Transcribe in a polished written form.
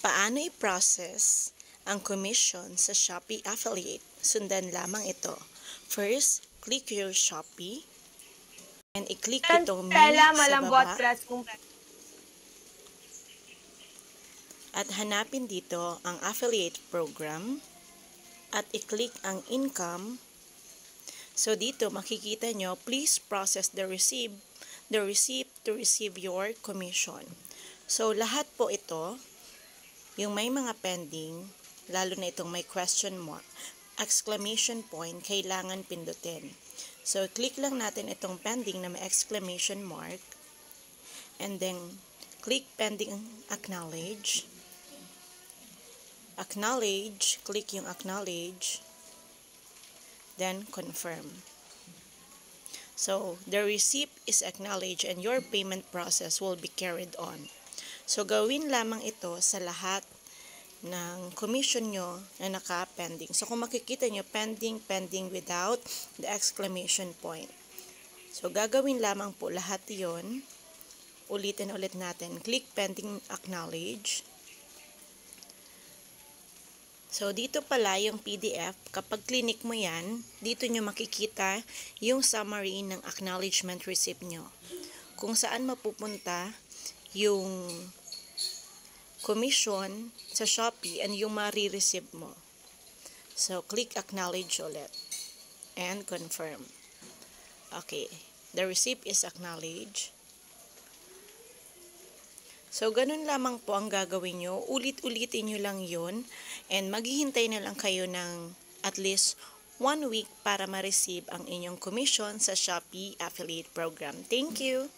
Paano i-process ang commission sa Shopee Affiliate? Sundan lamang ito. First, click your Shopee and i-click itong Me sa baba at hanapin dito ang Affiliate Program at i-click ang Income. So dito makikita nyo, please process the receipt to receive your commission. So lahat po ito, yung may mga pending, lalo na itong may question mark, exclamation point, kailangan pindutin. So click lang natin itong pending na may exclamation mark and then click pending acknowledge. Acknowledge, click yung acknowledge, then confirm. So, the receipt is acknowledged and your payment process will be carried on. So, gawin lamang ito sa lahat ng commission nyo na naka-pending. So, kung makikita nyo, pending without the exclamation point. So, gagawin lamang po lahat yon. Ulitin ulit natin. Click pending acknowledge. So, dito pala yung PDF, kapag clinic mo yan, dito nyo makikita yung summary ng acknowledgement receipt nyo. Kung saan mapupunta yung commission sa Shopee and yung marireceive mo. So, click acknowledge ulit and confirm. Okay, the receipt is acknowledged. So, ganun lamang po ang gagawin nyo. Ulit-ulitin nyo lang yun. And maghihintay na lang kayo ng at least 1 week para ma-receive ang inyong commission sa Shopee Affiliate Program. Thank you!